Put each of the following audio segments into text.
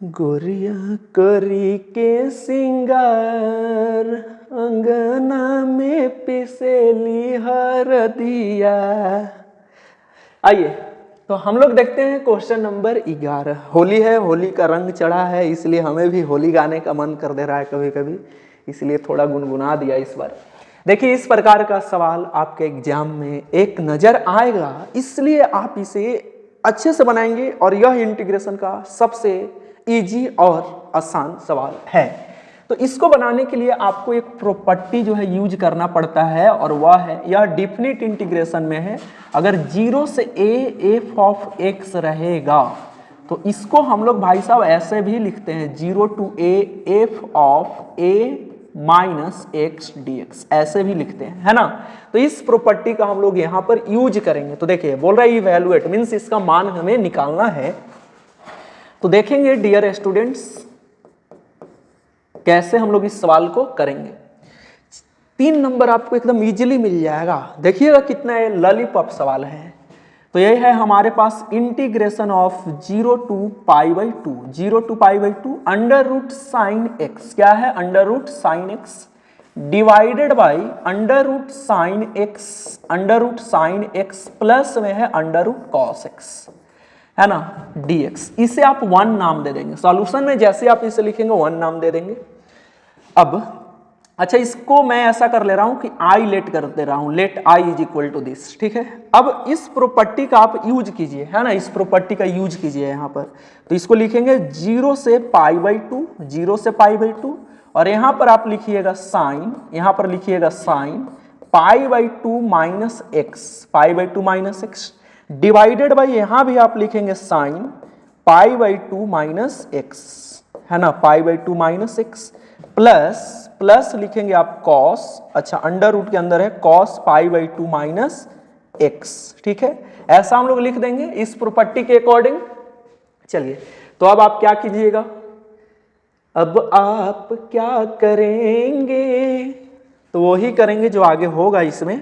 गोरिया करी के सिंगार अंगना में पिसेली हरदिया। आइए तो हम लोग देखते हैं क्वेश्चन नंबर 11। होली है, होली का रंग चढ़ा है, इसलिए हमें भी होली गाने का मन कर दे रहा है कभी कभी, इसलिए थोड़ा गुनगुना दिया इस बार। देखिए इस प्रकार का सवाल आपके एग्जाम में एक नजर आएगा, इसलिए आप इसे अच्छे से बनाएंगे और यह इंटीग्रेशन का सबसे इजी और आसान सवाल है। तो इसको बनाने के लिए आपको एक प्रॉपर्टी जो है यूज करना पड़ता है और वह है, यह डिफिनिट इंटीग्रेशन में है। अगर 0 से a f ऑफ x रहेगा तो इसको हम लोग भाई साहब ऐसे भी लिखते हैं 0 to a f of a minus x dx, ऐसे भी लिखते हैं, है ना। तो इस प्रॉपर्टी का हम लोग यहाँ पर यूज करेंगे। तो देखिए बोल रहा है इवैल्यूएट मीन्स इसका मान हमें निकालना है। तो देखेंगे डियर स्टूडेंट्स कैसे हम लोग इस सवाल को करेंगे। 3 नंबर आपको एकदम इजीली मिल जाएगा। देखिएगा कितना लॉलीपॉप सवाल है। तो यही है हमारे पास integration of 0 to π/2, 0 to π/2 under root sign x, क्या है under root sign x divided by under root sine x plus में है अंडर रूट कॉस एक्स, है ना, dx। इसे आप 1 नाम दे देंगे। सॉल्यूशन में जैसे आप इसे लिखेंगे 1 नाम दे देंगे। अब अच्छा इसको मैं ऐसा कर ले रहा हूं कि आई लेट कर दे रहा हूं, let I is equal to this, ठीक है। अब इस प्रॉपर्टी का आप यूज कीजिए, है ना, इस प्रॉपर्टी का यूज कीजिए यहां पर। तो इसको लिखेंगे 0 से π/2, 0 से π/2 और यहां पर आप लिखिएगा साइन, यहां पर लिखिएगा sine π/2 minus x, π/2 minus x divided by यहां भी आप लिखेंगे साइन π/2 माइनस एक्स, है ना, π/2 माइनस एक्स प्लस लिखेंगे आप कॉस, अच्छा अंडर रूट के अंदर है कॉस π/2 माइनस एक्स, ठीक है। ऐसा हम लोग लिख देंगे इस प्रॉपर्टी के अकॉर्डिंग। चलिए तो अब आप क्या कीजिएगा, अब आप क्या करेंगे, तो वही करेंगे जो आगे होगा इसमें।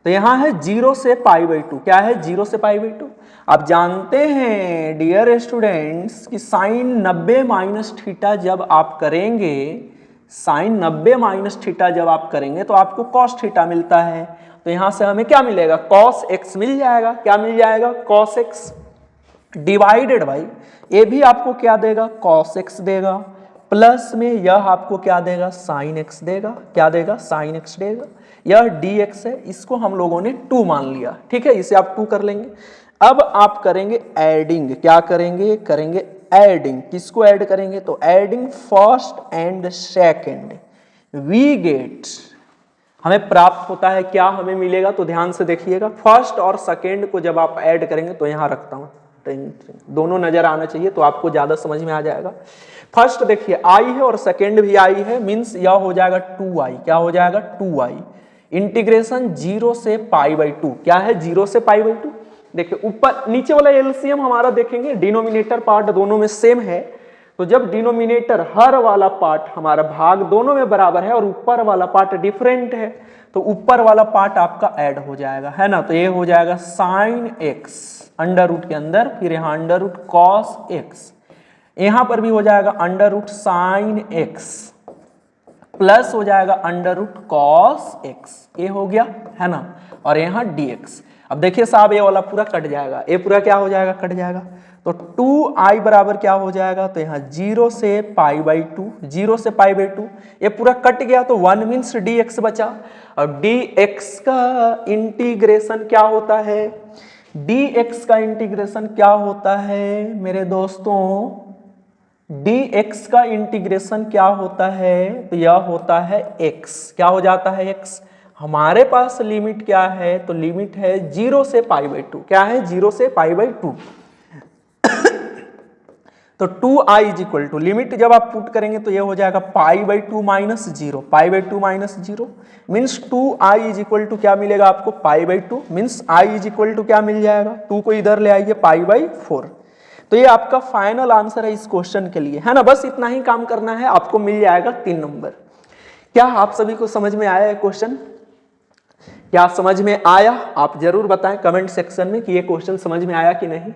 तो यहां है 0 से π/2, क्या है 0 से π/2। आप जानते हैं डियर स्टूडेंट्स कि साइन 90 माइनस थीटा जब आप करेंगे, साइन 90 माइनस थीटा जब आप करेंगे तो आपको कॉस थीटा मिलता है। तो यहां से हमें क्या मिलेगा, कॉस एक्स मिल जाएगा, क्या मिल जाएगा कॉस एक्स डिवाइडेड बाई ये भी आपको क्या देगा कॉस एक्स देगा, प्लस में यह आपको क्या देगा साइन एक्स देगा, क्या देगा साइन एक्स देगा। यह dx है, इसको हम लोगों ने 2 मान लिया, ठीक है, इसे आप 2 कर लेंगे। अब आप करेंगे एडिंग, क्या करेंगे, करेंगे एडिंग, किसको ऐड करेंगे, तो adding first and second we get, हमें प्राप्त होता है क्या हमें मिलेगा, तो ध्यान से देखिएगा। फर्स्ट और सेकंड को जब आप ऐड करेंगे तो यहां रखता हूं, दोनों नजर आना चाहिए तो आपको ज्यादा समझ में आ जाएगा। फर्स्ट देखिए आई है और सेकंड भी आई है, मींस यह हो जाएगा 2i, क्या हो जाएगा 2i इंटीग्रेशन 0 से π/2, क्या है 0 से π/2। देखिए ऊपर नीचे वाला एलसीएम हमारा देखेंगे, डिनोमिनेटर पार्ट दोनों में सेम है। तो जब डिनोमिनेटर हर वाला पार्ट हमारा भाग दोनों में बराबर है और ऊपर वाला पार्ट डिफरेंट है तो ऊपर वाला पार्ट आपका ऐड हो जाएगा, है ना। तो ये हो जाएगा साइन एक्स अंडर रूट के अंदर, फिर यहाँ अंडर रूट कॉस एक्स, यहां पर भी हो जाएगा under root sine x plus हो जाएगा अंडर रूट कॉस एक्स, ये हो गया, है ना, और यहां dx। अब देखिए साहब ये वाला पूरा कट जाएगा, ये पूरा क्या हो जाएगा कट जाएगा। तो 2i बराबर क्या हो जाएगा, तो यहाँ 0 से π/2, 0 से π/2 ये पूरा कट गया तो 1 मीन्स dx बचा। और dx का इंटीग्रेशन क्या होता है, dx का इंटीग्रेशन क्या होता है मेरे दोस्तों, dx का इंटीग्रेशन क्या होता है, तो यह होता है x, क्या हो जाता है x। हमारे पास लिमिट क्या है, तो लिमिट है 0 से π/2, क्या है 0 से π/2 तो 2i is equal to limit जब आप पुट करेंगे तो ये हो जाएगा π/2 minus 0, π/2 minus 0 means 2i is equal to क्या मिलेगा आपको π/2 means i is equal to क्या मिल जाएगा, 2 को इधर ले आइए π/4। तो ये आपका फाइनल आंसर है इस क्वेश्चन के लिए, है ना। बस इतना ही काम करना है, आपको मिल जाएगा 3 नंबर। क्या आप सभी को समझ में आया है क्वेश्चन, क्या समझ में आया, आप जरूर बताएं कमेंट सेक्शन में कि ये क्वेश्चन समझ में आया कि नहीं।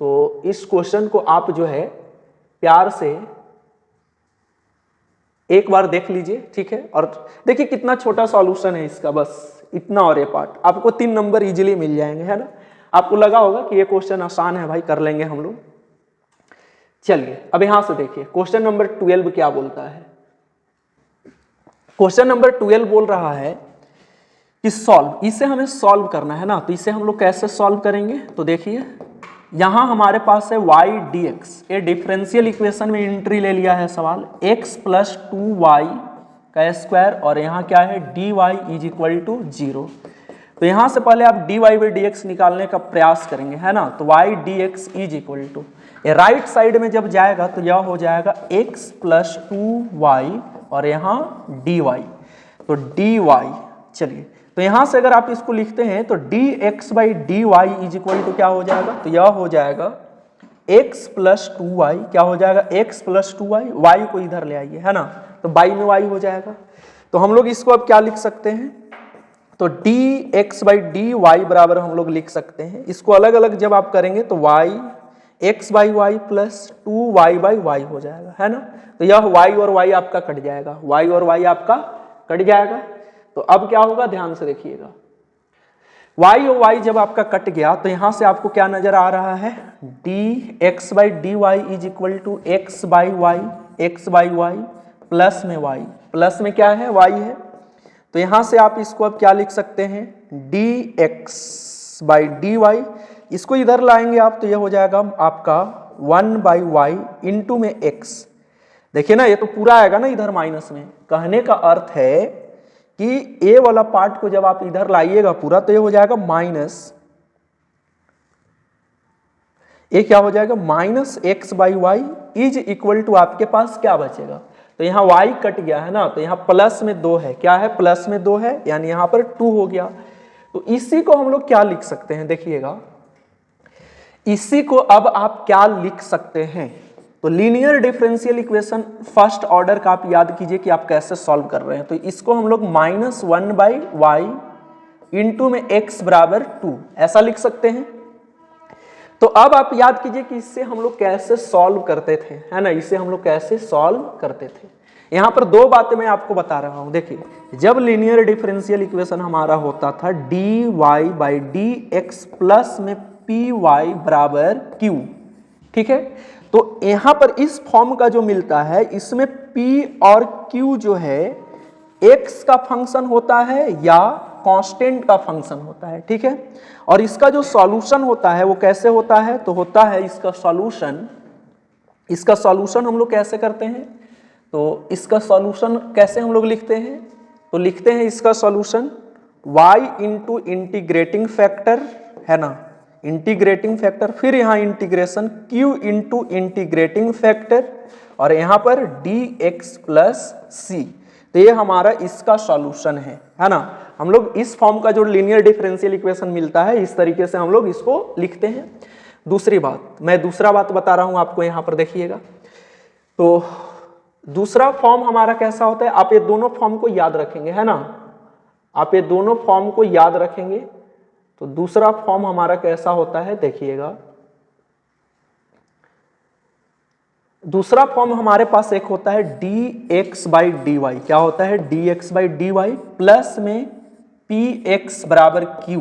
तो इस क्वेश्चन को आप जो है प्यार से एक बार देख लीजिए, ठीक है। और देखिए कितना छोटा सॉल्यूशन है इसका, बस इतना और ये पार्ट, आपको 3 नंबर इजीली मिल जाएंगे, है ना। आपको लगा होगा कि ये क्वेश्चन आसान है भाई, कर लेंगे हम लोग। चलिए अब यहां से देखिए क्वेश्चन नंबर 12 क्या बोलता है। क्वेश्चन नंबर 12 बोल रहा है कि सॉल्व, इसे हमें सॉल्व करना है ना। तो इसे हम लोग कैसे सॉल्व करेंगे, तो देखिए यहां हमारे पास है y dx, ये डिफरेंशियल इक्वेशन में एंट्री ले लिया है सवाल, x प्लस 2y का स्क्वायर, और यहाँ क्या है dy इज इक्वल टू 0। तो यहाँ से पहले आप dy बाई dx निकालने का प्रयास करेंगे, है ना। तो y dx is equal to, ये राइट साइड में जब जाएगा तो यह हो जाएगा x प्लस 2y और यहाँ dy, तो dy। चलिए तो यहां से अगर आप इसको लिखते हैं तो dx by dy is equal to क्या हो जाएगा, तो यह हो जाएगा x प्लस 2y, क्या हो जाएगा x प्लस 2y, y को इधर ले आइए, है ना, तो बाई में y हो जाएगा। तो हम लोग इसको अब क्या लिख सकते हैं, तो dx बाई dy बराबर हम लोग लिख सकते हैं, इसको अलग अलग जब आप करेंगे तो y x by Y plus 2y by Y हो जाएगा, है ना। तो यह y और y आपका कट जाएगा, y और y आपका कट जाएगा। तो अब क्या होगा, ध्यान से देखिएगा, y और y जब आपका कट गया तो यहां से आपको क्या नजर आ रहा है, dx by dy is equal to x by Y, x by Y plus में y, प्लस में क्या है y है। तो यहां से आप इसको अब क्या लिख सकते हैं, dx बाई dy, इसको इधर लाएंगे आप तो यह हो जाएगा आपका 1 बाई वाई इंटू में x। देखिए ना ये तो पूरा आएगा ना इधर माइनस में, कहने का अर्थ है कि ए वाला पार्ट को जब आप इधर लाइएगा पूरा तो ये हो जाएगा माइनस, ये क्या हो जाएगा minus X by Y is equal to आपके पास क्या बचेगा, तो यहाँ y कट गया है ना, तो यहाँ प्लस में 2 है, क्या है प्लस में 2 है, यानी यहाँ पर 2 हो गया। तो इसी को हम लोग क्या लिख सकते हैं, देखिएगा इसी को अब आप क्या लिख सकते हैं, तो linear differential equation first order का आप याद कीजिए कि आप कैसे सॉल्व कर रहे हैं। तो इसको हम लोग माइनस 1 बाई वाई इंटू में x बराबर 2 ऐसा लिख सकते हैं। तो अब आप याद कीजिए कि इससे हम लोग कैसे सॉल्व करते थे, है ना, इसे हम लोग कैसे सॉल्व करते थे। यहां पर 2 बातें मैं आपको बता रहा हूं। देखिए जब लीनियर डिफरेंशियल इक्वेशन हमारा होता था dy बाई dx प्लस में py बराबर q, ठीक है, तो यहां पर इस फॉर्म का जो मिलता है इसमें p और q जो है x का फंक्शन होता है या कांस्टेंट का फंक्शन होता है, ठीक है। और इसका जो सॉल्यूशन होता है वो कैसे होता है, तो होता है इसका सॉल्यूशन हम लोग कैसे करते हैं, तो इसका सॉल्यूशन कैसे हम लोग लिखते हैं, तो लिखते हैं इसका solution y into integrating factor, है ना, इंटीग्रेटिंग फैक्टर, फिर यहाँ integration q into integrating factor और यहाँ पर dx प्लस c। तो ये हमारा इसका सॉल्यूशन है ना। हम लोग इस फॉर्म का जो लीनियर डिफरेंशियल इक्वेशन मिलता है इस तरीके से हम लोग इसको लिखते हैं। दूसरी बात, मैं दूसरा बात बता रहा हूं आपको, यहाँ पर देखिएगा, तो दूसरा फॉर्म हमारा कैसा होता है, आप ये दोनों फॉर्म को याद रखेंगे, है ना, आप ये दोनों फॉर्म को याद रखेंगे। तो दूसरा फॉर्म हमारा कैसा होता है, देखिएगा दूसरा फॉर्म हमारे पास एक होता है dx बाई dy, क्या होता है dx बाई dy प्लस में px बराबर q,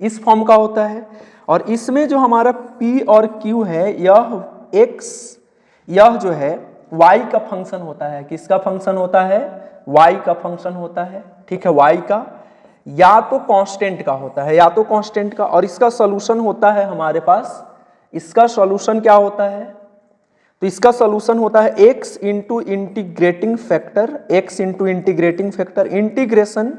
इस फॉर्म का होता है। और इसमें जो हमारा p और q है यह x, यह जो है y का फंक्शन होता है, किसका फंक्शन होता है, y का फंक्शन होता है, ठीक है, y का या तो कांस्टेंट का होता है, या तो कांस्टेंट का। और इसका सॉल्यूशन होता है हमारे पास, इसका सॉल्यूशन क्या होता है, तो इसका सॉल्यूशन होता है x into integrating factor, x into integrating factor integration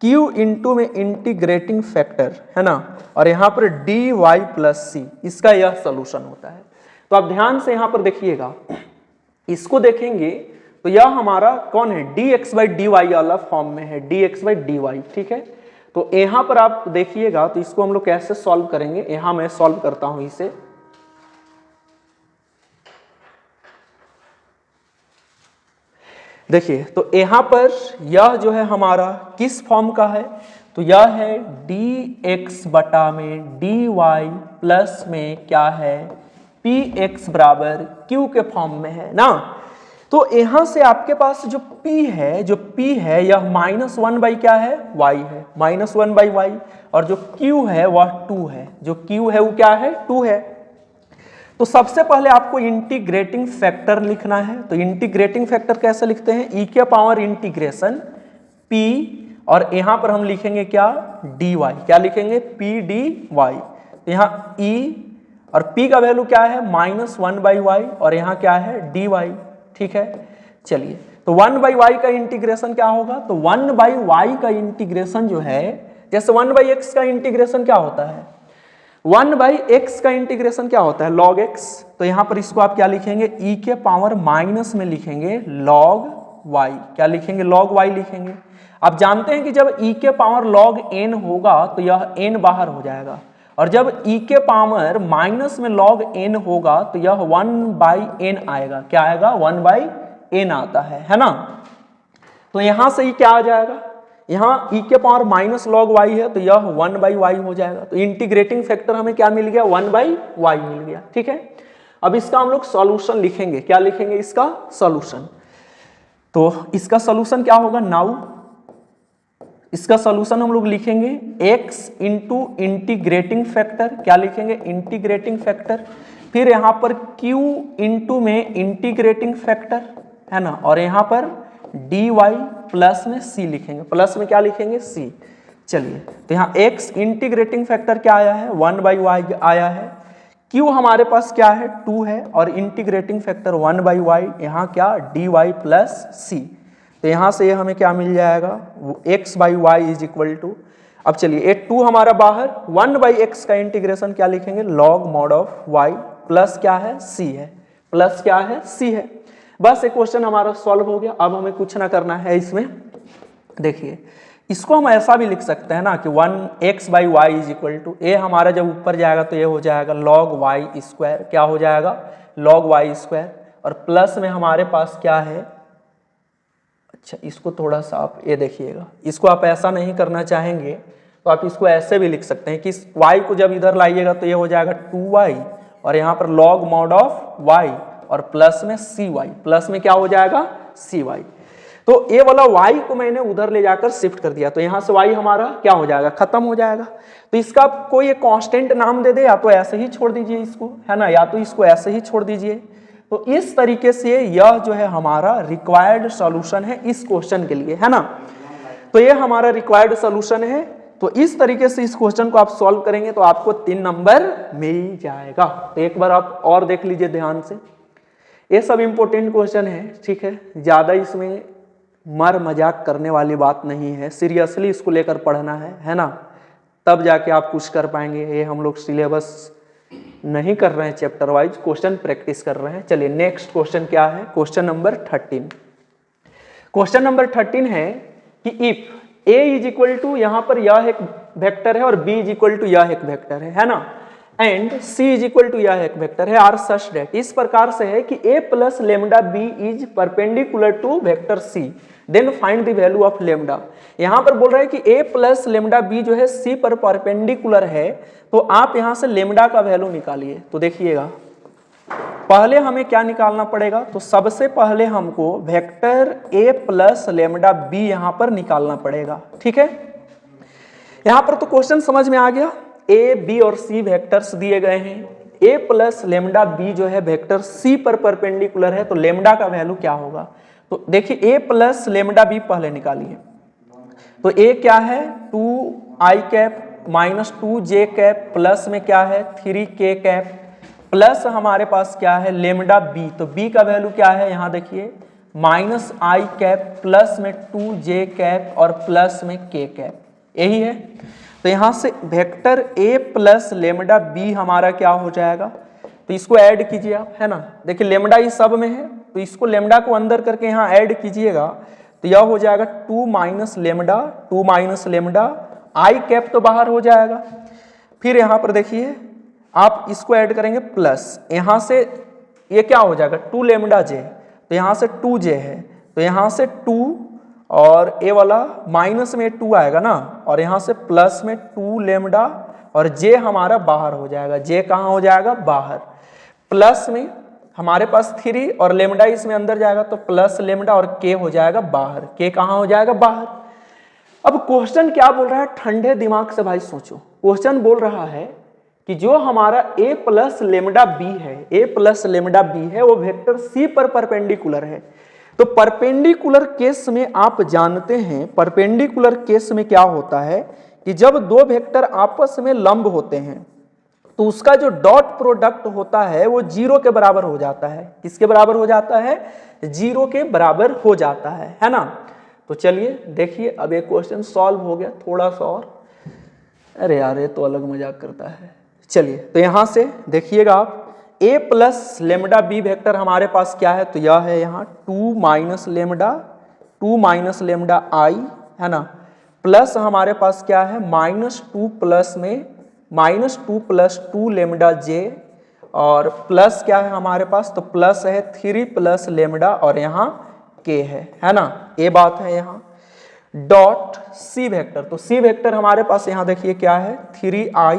q into में इंटीग्रेटिंग फैक्टर, है ना, और यहाँ पर dy प्लस c, इसका यह सॉल्यूशन होता है। तो आप ध्यान से यहाँ पर देखिएगा, इसको देखेंगे तो यह हमारा कौन है, dx बाई dy वाला फॉर्म में है, dx बाई dy, ठीक है। तो यहाँ पर आप देखिएगा तो इसको हम लोग कैसे सॉल्व करेंगे, यहाँ मैं सॉल्व करता हूं इसे। देखिए तो यहाँ पर यह जो है हमारा किस फॉर्म का है, तो यह है dx बटा में dy प्लस में क्या है पी एक्स बराबर क्यू के फॉर्म में है ना। तो यहां से आपके पास जो P है यह -1 बाई क्या है, y है, -1 बाई वाई, और जो Q है वह 2 है, जो Q है वो क्या है, 2 है। तो सबसे पहले आपको इंटीग्रेटिंग फैक्टर लिखना है। तो इंटीग्रेटिंग फैक्टर कैसे लिखते हैं, e के पावर इंटीग्रेशन P, और यहां पर हम लिखेंगे क्या, dy, क्या लिखेंगे, P dy। तो यहाँ e और P का वैल्यू क्या है, -1 बाई वाई, और यहाँ क्या है, dy, ठीक है। चलिए, तो 1 बाई वाई का इंटीग्रेशन क्या होगा, तो 1 बाई वाई का इंटीग्रेशन जो है, जैसे 1 बाई एक्स का इंटीग्रेशन क्या होता है, 1 बाई एक्स का इंटीग्रेशन क्या होता है, log x। तो यहां पर इसको आप क्या लिखेंगे, e के पावर माइनस में लिखेंगे log y, क्या लिखेंगे, log y लिखेंगे। आप जानते हैं कि जब e के पावर log n होगा तो यह n बाहर हो जाएगा, और जब e के पावर माइनस में log n होगा तो यह 1 बाई n आएगा, क्या आएगा, 1 बाई n आता है ना। तो यहां से ही क्या आ जाएगा, यहाँ e के पावर माइनस log y है तो यह 1 बाई वाई हो जाएगा। तो इंटीग्रेटिंग फैक्टर हमें क्या मिल गया, 1 बाई वाई मिल गया, ठीक है। अब इसका हम लोग सॉल्यूशन लिखेंगे, क्या लिखेंगे, इसका सॉल्यूशन। तो इसका सॉल्यूशन क्या होगा, नाउ इसका सॉल्यूशन हम लोग लिखेंगे x इंटू इंटीग्रेटिंग फैक्टर, क्या लिखेंगे, इंटीग्रेटिंग फैक्टर, फिर यहाँ पर q इंटू में इंटीग्रेटिंग फैक्टर है ना, और यहाँ पर dy प्लस में c लिखेंगे, प्लस में क्या लिखेंगे, c। चलिए, तो यहाँ x इंटीग्रेटिंग फैक्टर क्या आया है, 1 बाई वाई आया है, q हमारे पास क्या है, 2 है, और इंटीग्रेटिंग फैक्टर 1 बाई वाई, यहाँ क्या, dy प्लस c। तो यहाँ से ये हमें क्या मिल जाएगा, x by Y is equal to, अब चलिए ये 2 हमारा बाहर, 1 बाई एक्स का इंटीग्रेशन क्या लिखेंगे, log mod of y, plus क्या है, c है, प्लस क्या है, c है। बस एक क्वेश्चन हमारा सॉल्व हो गया। अब हमें कुछ ना करना है इसमें, देखिए इसको हम ऐसा भी लिख सकते हैं ना कि 1x by Y is equal to, ए हमारा जब ऊपर जाएगा तो ये हो जाएगा log y स्क्वायर, क्या हो जाएगा, log y स्क्वायर, और प्लस में हमारे पास क्या है, अच्छा इसको थोड़ा सा आप ये देखिएगा, इसको आप ऐसा नहीं करना चाहेंगे तो आप इसको ऐसे भी लिख सकते हैं कि y को जब इधर लाइएगा तो ये हो जाएगा 2y, और यहाँ पर log मॉड ऑफ y, और प्लस में cy, प्लस में क्या हो जाएगा, cy। तो ये वाला y को मैंने उधर ले जाकर शिफ्ट कर दिया, तो यहाँ से y हमारा क्या हो जाएगा, खत्म हो जाएगा। तो इसका कोई एक कांस्टेंट नाम दे दे, या तो ऐसे ही छोड़ दीजिए इसको, है ना, या तो इसको ऐसे ही छोड़ दीजिए। तो इस तरीके से यह जो है हमारा रिक्वायर्ड सॉल्यूशन है इस क्वेश्चन के लिए, है ना। तो ये हमारा रिक्वायर्ड सॉल्यूशन है। तो इस तरीके से इस क्वेश्चन को आप सॉल्व करेंगे तो आपको 3 नंबर मिल जाएगा। तो एक बार आप और देख लीजिए ध्यान से, ये सब इंपॉर्टेंट क्वेश्चन है, ठीक है, ज्यादा इसमें मर मजाक करने वाली बात नहीं है, सीरियसली इसको लेकर पढ़ना है ना, तब जाके आप कुछ कर पाएंगे। ये हम लोग सिलेबस नहीं कर रहे हैं चैप्टर वाइज, क्वेश्चन प्रैक्टिस कर रहे हैं। चलिए नेक्स्ट क्वेश्चन क्या है, क्वेश्चन नंबर 13। क्वेश्चन नंबर 13 है कि if a is equal to, यहाँ पर यह एक वेक्टर है और b इज इक्वल टू यह एक वेक्टर है ना, and c is equal to यह एक वेक्टर है, आर सच डेट, इस प्रकार से है कि a plus lambda b is perpendicular to vector c, then find the value of lambda. यहाँ पर बोल रहे हैं कि a प्लस लेमडा b जो है c पर परपेंडिकुलर है, तो आप यहाँ से लेमडा का वैल्यू निकालिए। तो देखिएगा पहले हमें क्या निकालना पड़ेगा, तो सबसे पहले हमको vector a plus lambda b यहाँ पर निकालना पड़ेगा, ठीक है। यहाँ पर तो क्वेश्चन समझ में आ गया, a b और c वेक्टर्स दिए गए हैं, a प्लस लेमडा b जो है वेक्टर c पर परपेंडिकुलर है, तो लेमडा का वैल्यू क्या होगा। तो देखिए a प्लस लेमडा b पहले निकालिए, तो a क्या है 2i cap minus 2j cap, plus में क्या है 3k कैप, प्लस हमारे पास क्या है लेमडा b, तो b का वैल्यू क्या है, यहाँ देखिए माइनस i कैप, प्लस में 2j कैप, और प्लस में k कैप, यही है। तो यहाँ से vector a plus lambda b हमारा क्या हो जाएगा, तो इसको ऐड कीजिए आप, है ना, देखिए लेमडा इस सब में है, तो इसको लेमडा को अंदर करके यहाँ ऐड कीजिएगा, तो यह हो जाएगा 2 माइनस लेमडा, आई कैप तो बाहर हो जाएगा। फिर यहाँ पर देखिए आप इसको ऐड करेंगे प्लस, यहाँ से ये क्या हो जाएगा 2 लेमडा जे, तो यहाँ से 2j है, तो यहाँ से 2 और ए वाला माइनस में 2 आएगा ना, और यहाँ से प्लस में 2 लेमडा, और j हमारा बाहर हो जाएगा, j कहाँ हो जाएगा बाहर। प्लस में हमारे पास 3 और लेमडा इसमें अंदर जाएगा तो प्लस लेमडा और के हो जाएगा बाहर, के कहाँ हो जाएगा बाहर। अब क्वेश्चन क्या बोल रहा है, ठंडे दिमाग से भाई सोचो। क्वेश्चन बोल रहा है कि जो हमारा a प्लस लेमडा बी है, a प्लस लेमडा बी है, वो वेक्टर c पर परपेंडिकुलर है। तो परपेंडिकुलर केस में आप जानते हैं, परपेंडिकुलर केस में क्या होता है कि जब दो वेक्टर आपस में लंब होते हैं तो उसका जो डॉट प्रोडक्ट होता है वो 0 के बराबर हो जाता है। किसके बराबर हो जाता है, 0 के बराबर हो जाता है ना। तो चलिए देखिए, अब एक क्वेश्चन सॉल्व हो गया थोड़ा सा और। अरे यार ये तो अलग मजाक करता है। चलिए तो यहां से देखिएगा आप, a plus lambda B vector हमारे पास क्या है, तो यह है यहाँ 2 माइनस लेमडा आई, है ना, प्लस हमारे पास क्या है -2 प्लस में -2 प्लस 2 लेमडा जे, और प्लस क्या है हमारे पास, तो प्लस है 3 प्लस लेमडा और यहाँ के है ना, ये बात है यहाँ। डॉट सी वेक्टर, तो सी वेक्टर हमारे पास यहाँ देखिए क्या है 3i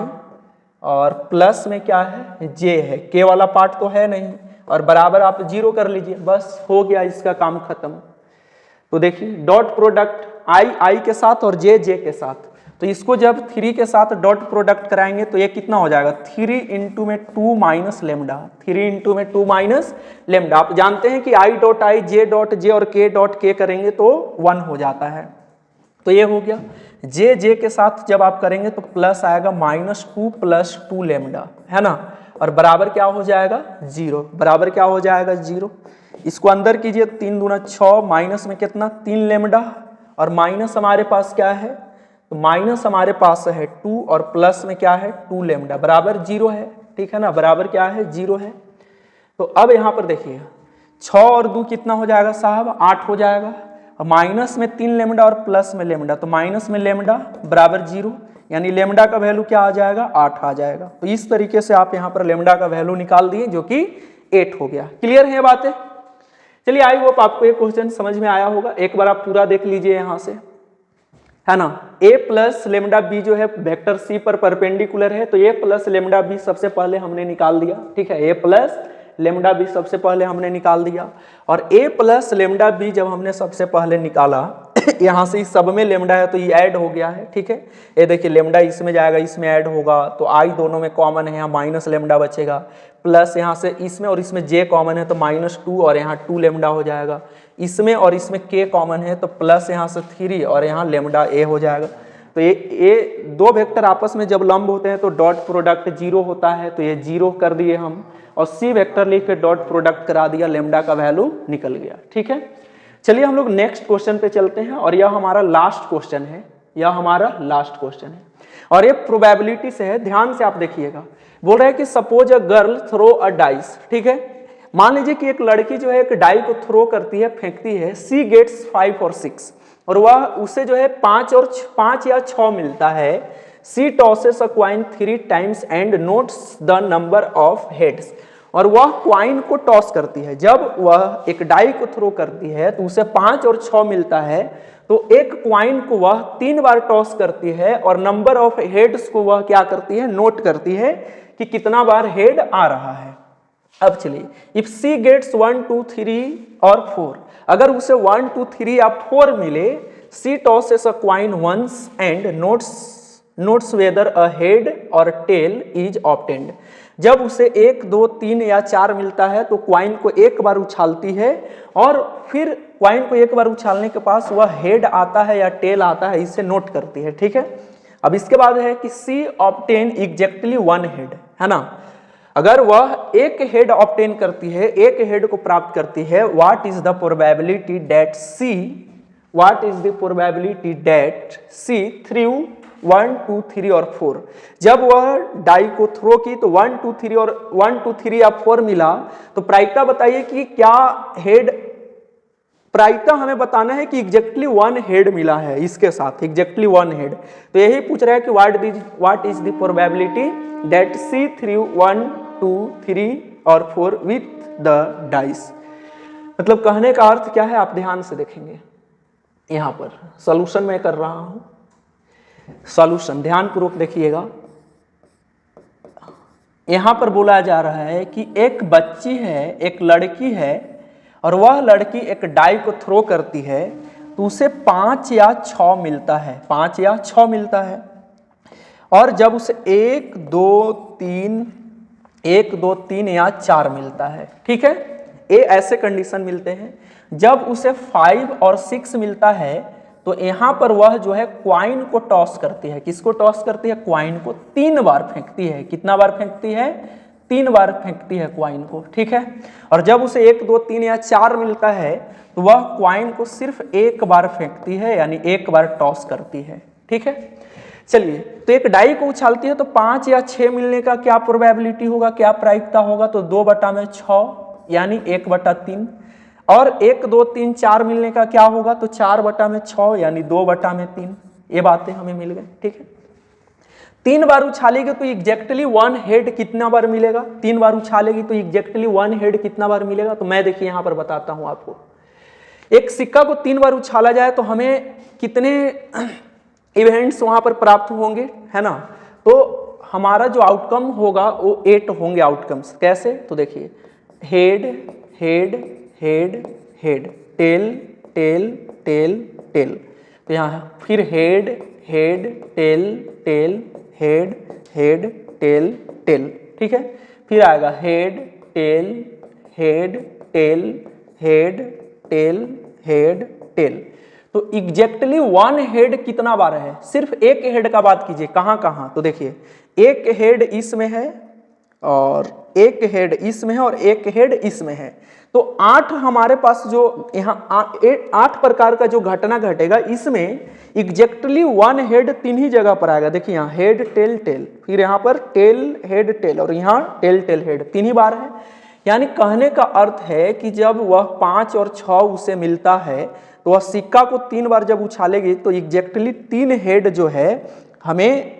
और प्लस में क्या है जे है, के वाला पार्ट तो है नहीं, और बराबर आप 0 कर लीजिए, बस हो गया इसका काम खत्म। तो देखिए डॉट प्रोडक्ट आई के साथ और जे के साथ, तो इसको जब 3 के साथ डॉट प्रोडक्ट कराएंगे तो ये कितना हो जाएगा 3 इंटू में 2 माइनस लेमडा, 3 इंटू में 2 माइनस लेमडा। आप जानते हैं कि आई डॉट जे और के डॉट के करेंगे तो 1 हो जाता है। तो ये हो गया, जे के साथ जब आप करेंगे तो प्लस आएगा -2 प्लस 2 लेमडा, है ना, और बराबर क्या हो जाएगा 0, बराबर क्या हो जाएगा 0। इसको अंदर कीजिए, 3 दूना 6, माइनस में कितना 3 लेमडा, और माइनस हमारे पास क्या है, तो माइनस हमारे पास है 2 और प्लस में क्या है 2 लेमडा, बराबर 0 है, ठीक है ना, बराबर क्या है 0 है। तो अब यहाँ पर देखिए 6 और 2 कितना हो जाएगा साहब 8 हो जाएगा, माइनस में 3 लेमडा और प्लस में लेमडा, तो माइनस में लेमडा बराबर 0, यानी लेमडा का वैल्यू क्या आ जाएगा 8 आ जाएगा। तो इस तरीके से आप यहाँ पर लेमडा का वैल्यू निकाल दिए जो कि 8 हो गया। क्लियर है बातें? चलिए आई होप आपको ये क्वेश्चन समझ में आया होगा। एक बार आप पूरा देख लीजिए यहाँ से, है ना। a प्लस लेमडा बी जो है वेक्टर c पर परपेंडिकुलर है, तो a प्लस लेमडा बी सबसे पहले हमने निकाल दिया, ठीक है, a प्लस लेमडा बी सबसे पहले हमने निकाल दिया। और a प्लस लेमडा बी जब हमने सबसे पहले निकाला यहाँ से इस सब में लेमडा है तो ये ऐड हो गया है, ठीक है। ये देखिए लेमडा इसमें जाएगा, इसमें ऐड होगा, तो आई दोनों में कॉमन है, यहाँ माइनस लेमडा बचेगा, प्लस यहाँ से इसमें और इसमें जे कॉमन है तो -2 और यहाँ 2 लेमडा हो जाएगा, इसमें और इसमें के कॉमन है तो प्लस यहाँ से 3 और यहाँ लेमडा ए हो जाएगा। तो ये दो वेक्टर आपस में जब लंब होते हैं तो डॉट प्रोडक्ट 0 होता है, तो ये 0 कर दिए हम, और सी वेक्टर लिख के डॉट प्रोडक्ट करा दिया, लेमडा का वैल्यू निकल गया, ठीक है। चलिए हम लोग नेक्स्ट क्वेश्चन पे चलते हैं, और यह हमारा लास्ट क्वेश्चन है, यह हमारा लास्ट क्वेश्चन है, और ये प्रोबेबिलिटी से है, ध्यान से आप देखिएगा। बोल रहे हैं कि suppose a girl throw a dice, ठीक है, मान लीजिए कि एक लड़की जो है एक डाई को थ्रो करती है, फेंकती है, सी गेट्स 5 और 6, और वह उसे जो है 5 या 6 मिलता है। C tosses a coin 3 times and notes the number of heads, और वह क्वाइन को टॉस करती है। जब वह एक डाई को थ्रो करती है तो उसे 5 और 6 मिलता है, तो एक क्वाइन को वह 3 बार टॉस करती है और नंबर ऑफ हेड्स को वह क्या करती है नोट करती है कि कितना बार हेड आ रहा है। अब चलिए, इफ सी गेट्स 1 2 3 और 4, अगर उसे 1 2 3 या 4 मिले, C tosses a coin once and notes whether a head और टेल इज ऑब्टेन्ड। जब उसे 1 2 3 या 4 मिलता है तो क्वाइन को एक बार उछालती है, और फिर क्वाइन को एक बार उछालने के पास वह हेड आता है या टेल आता है, इसे नोट करती है, ठीक है। अब इसके बाद है कि सी ऑब्टेन एग्जैक्टली 1 हेड, है ना। अगर वह एक हेड ऑब्टेन करती है, एक हेड को प्राप्त करती है, what is the probability that C through 1 2 3 और 4। जब वह डाई को थ्रो की तो 1 2 3 और 1 2 3 या 4 मिला, तो प्रायिकता बताइए कि क्या हेड, प्रायिकता हमें बताना है कि एग्जैक्टली 1 हेड मिला है, इसके साथ एग्जैक्टली 1 हेड। तो यही पूछ रहा है कि what is the probability that C through 1 2 3 और 4 विथ द डाइस। मतलब कहने का अर्थ क्या है आप ध्यान से देखेंगे, यहां पर सॉल्यूशन मैं कर रहा हूं, सॉल्यूशन ध्यान पूर्वक देखिएगा। यहाँ पर बोला जा रहा है कि एक बच्ची है, एक लड़की है, और वह लड़की एक डाई को थ्रो करती है तो उसे 5 या 6 मिलता है, 5 या 6 मिलता है। और जब उसे 1 2 3 या 4 मिलता है, ठीक है, ये ऐसे कंडीशन मिलते हैं। जब उसे 5 और 6 मिलता है तो यहाँ पर वह जो है क्वाइन को टॉस करती है। किसको टॉस करती है? क्वाइन को 3 बार फेंकती है। कितना बार फेंकती है? 3 बार फेंकती है क्वाइन को, ठीक है। और जब उसे 1 2 3 या 4 मिलता है तो वह क्वाइन को सिर्फ 1 बार फेंकती है, यानी 1 बार टॉस करती है, ठीक है। चलिए, तो एक डाई को उछालती है तो 5 या 6 मिलने का क्या प्रोबेबिलिटी होगा, क्या प्रायिकता होगा? तो 2/6 यानी 1/3। और 1 2 3 4 मिलने का क्या होगा? तो 4/6 यानी 2/3। ये बातें हमें मिल गई, ठीक है। 3 बार उछालेगी तो एग्जैक्टली 1 हेड कितना बार मिलेगा? 3 बार उछालेगी तो एग्जैक्टली 1 हेड कितना बार मिलेगा? तो मैं देखिए यहाँ पर बताता हूँ आपको। एक सिक्का को 3 बार उछाला जाए तो हमें कितने इवेंट्स वहां पर प्राप्त होंगे, है ना। तो हमारा जो आउटकम होगा वो 8 होंगे आउटकम्स। कैसे? तो देखिए, head head head head, tail tail tail tail, तो यहाँ फिर head head tail tail head head tail tail, ठीक है। फिर आएगा head tail head tail head tail head tail. तो एग्जैक्टली 1 हेड कितना बार है? सिर्फ एक हेड का बात कीजिए, कहाँ कहाँ? तो देखिए, एक हेड इसमें है और एक हेड इसमें है और एक हेड इसमें है। तो 8 हमारे पास जो यहाँ 8 प्रकार का जो घटना घटेगा, इसमें एग्जैक्टली 1 हेड 3 ही जगह पर आएगा। देखिए यहाँ हेड टेल टेल, फिर यहाँ पर टेल हेड टेल, और यहाँ टेल टेल हेड, 3 ही बार है। यानी कहने का अर्थ है कि जब वह 5 और 6 उसे मिलता है तो वह सिक्का को 3 बार जब उछालेगी तो एग्जैक्टली 3 हेड जो है हमें,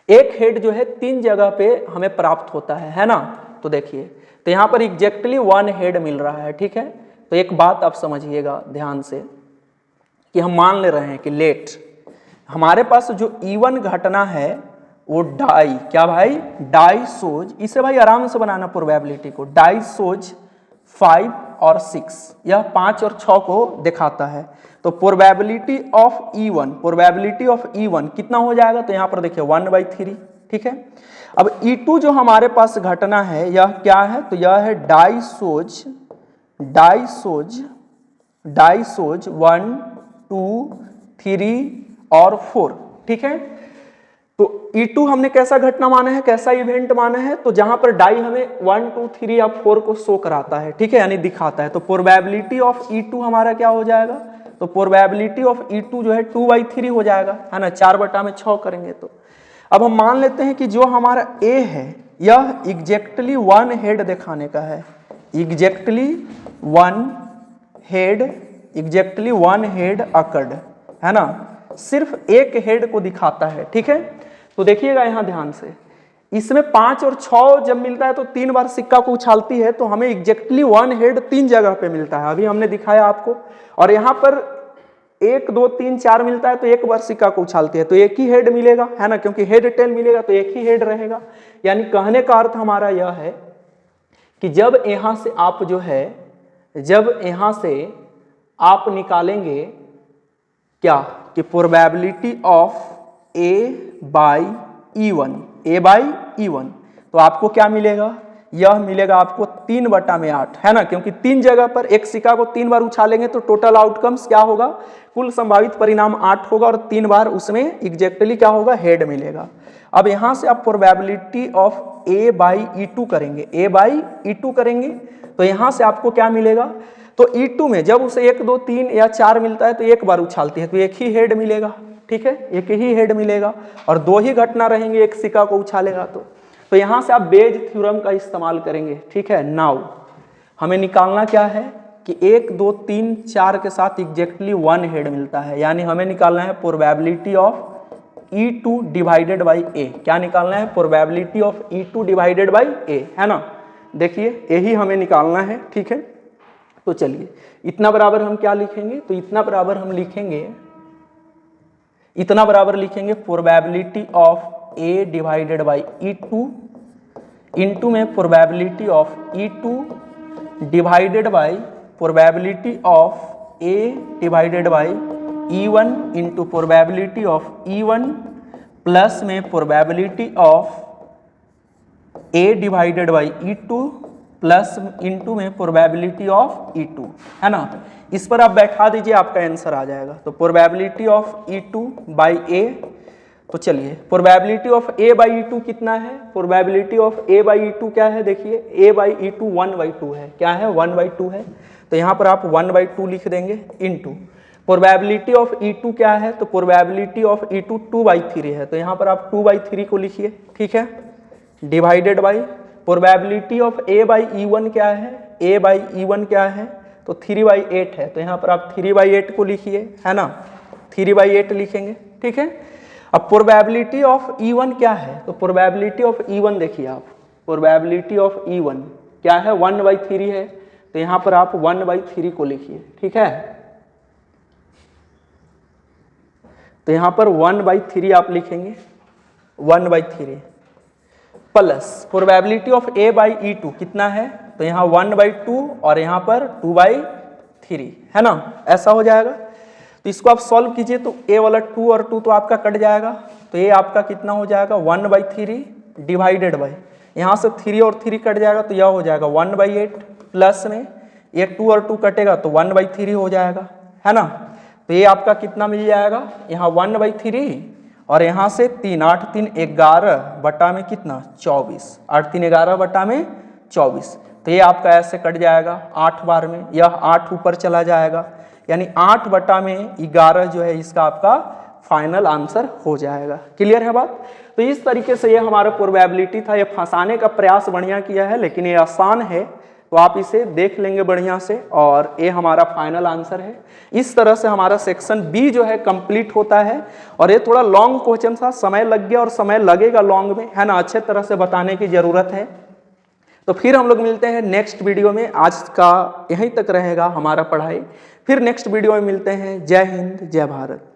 एक हेड जो है 3 जगह पे हमें प्राप्त होता है ना। तो देखिए, तो यहाँ पर एग्जैक्टली 1 हेड मिल रहा है, ठीक है। तो एक बात आप समझिएगा ध्यान से कि हम मान ले रहे हैं कि लेट हमारे पास जो इवन घटना है वो डाई, क्या भाई? डाई सोज, इसे भाई आराम से बनाना प्रोबेबिलिटी को। डाई सोज 5 और 6, यह 5 और 6 को दिखाता है। तो probability of E1, probability of E1 कितना हो जाएगा? तो यहाँ पर देखिए 1/3, ठीक है। अब E2 जो हमारे पास घटना है यह क्या है? तो यह है डाई सोज 1 2 3 और 4, ठीक है। तो E2 हमने कैसा घटना माना है, कैसा इवेंट माना है? तो जहां पर डाई हमें 1 2 3 या 4 को शो कराता है, ठीक है, यानी दिखाता है। तो प्रोबेबिलिटी ऑफ E2 हमारा क्या हो जाएगा? तो प्रोबेबिलिटी ऑफ E2 जो है 2/3 हो जाएगा, है ना। 4/6 करेंगे तो अब हम मान लेते हैं कि जो हमारा A है यह एग्जैक्टली 1 हेड दिखाने का है। एग्जैक्टली 1 हेड अकर्ड, है ना, सिर्फ एक हेड को दिखाता है, ठीक है। तो देखिएगा यहाँ ध्यान से, इसमें 5 और 6 जब मिलता है तो 3 बार सिक्का को उछालती है तो हमें एग्जैक्टली 1 हेड 3 जगह पे मिलता है, अभी हमने दिखाया आपको। और यहाँ पर 1 2 3 4 मिलता है तो 1 बार सिक्का को उछालती है तो एक ही हेड मिलेगा, है ना, क्योंकि हेड टेल मिलेगा तो एक ही हेड रहेगा। यानी कहने का अर्थ हमारा यह है कि जब यहाँ से आप जो है, जब यहाँ से आप निकालेंगे क्या कि probability of A by E1, तो आपको क्या मिलेगा? यह मिलेगा आपको 3/8, है ना, क्योंकि 3 जगह पर एक सिक्का को 3 बार उछालेंगे तो टोटल आउटकम्स क्या होगा? कुल संभावित परिणाम 8 होगा और 3 बार उसमें एग्जैक्टली क्या होगा? हेड मिलेगा। अब यहां से आप प्रोबेबिलिटी ऑफ A/E2 करेंगे, A/E2 करेंगे तो यहां से आपको क्या मिलेगा? तो E2 में जब उसे 1 2 3 या 4 मिलता है तो 1 बार उछालती है तो एक ही हेड मिलेगा, ठीक है, एक ही हेड मिलेगा। और 2 ही घटना रहेंगे, एक सिक्का को उछालेगा तो यहां से आप बेज थ्योरम का इस्तेमाल करेंगे, ठीक है। नाउ हमें निकालना क्या है कि 1 2 3 4 के साथ एग्जैक्टली 1 हेड मिलता है, यानी हमें निकालना है probability of E2 divided by A। क्या निकालना है? Probability of E2 divided by A, है ना। देखिए यही हमें निकालना है, ठीक है। तो चलिए, इतना बराबर हम क्या लिखेंगे? तो इतना बराबर हम लिखेंगे probability of A divided by E2 into में probability of E2 divided by probability of A divided by E1 into probability of E1 plus में probability of A divided by E2 plus into में probability of E2, है ना। इस पर आप बैठा दीजिए, आपका आंसर आ जाएगा। तो probability of E2 by A, तो चलिए probability of A by E2 कितना है, probability of A by E2 क्या है, देखिए A बाई E2 1/2 है, क्या है 1/2 है। तो यहाँ पर आप 1/2 लिख देंगे इंटू प्रोबेबिलिटी ऑफ E2 क्या है, तो प्रोबेबिलिटी ऑफ E2 2/3 है, तो यहाँ पर आप 2/3 को लिखिए, ठीक है, divided by probability of A by E1 क्या है, A बाई E1 क्या है, तो 3/8 है, तो यहाँ पर आप 3/8 को लिखिए, है ना, 3/8 लिखेंगे, ठीक है। अब प्रोबेबिलिटी ऑफ E1 क्या है, तो प्रोबेबिलिटी ऑफ E1 देखिए आप, प्रोबेबिलिटी ऑफ E1 क्या है 1/3 है, तो यहाँ पर आप 1/3 को लिखिए, ठीक है। तो यहाँ पर 1/3 आप लिखेंगे, 1/3 plus probability of A by E2 कितना है, तो यहाँ 1/2 और यहाँ पर 2/3, है ना, ऐसा हो जाएगा। तो इसको आप सॉल्व कीजिए, तो A वाला 2 और 2 तो आपका कट जाएगा, तो ये आपका कितना हो जाएगा 1/3 डिवाइडेड बाई, यहाँ से 3 और 3 कट जाएगा, तो यह हो जाएगा 1/8 प्लस में ये 2 और 2 कटेगा तो 1/3 हो जाएगा, है ना। तो ये आपका कितना मिल जाएगा, यहाँ 1/3 और यहाँ से 3, 8 3 11 बटा में कितना 24, 8 3 11 बटा में 24, तो ये आपका ऐसे कट जाएगा 8 बार में, यह 8 ऊपर चला जाएगा, यानी 8 बटा में 11 जो है इसका आपका फाइनल आंसर हो जाएगा। क्लियर है बात। तो इस तरीके से ये हमारा प्रोबेबिलिटी था, ये फंसाने का प्रयास बढ़िया किया है, लेकिन ये आसान है, तो आप इसे देख लेंगे बढ़िया से, और ये हमारा फाइनल आंसर है। इस तरह से हमारा सेक्शन बी जो है कंप्लीट होता है, और ये थोड़ा लॉन्ग क्वेश्चन था, समय लग गया और समय लगेगा लॉन्ग में, है ना, अच्छे तरह से बताने की जरूरत है। तो फिर हम लोग मिलते हैं नेक्स्ट वीडियो में, आज का यहीं तक रहेगा हमारा पढ़ाई, फिर नेक्स्ट वीडियो में मिलते हैं। जय हिंद, जय भारत।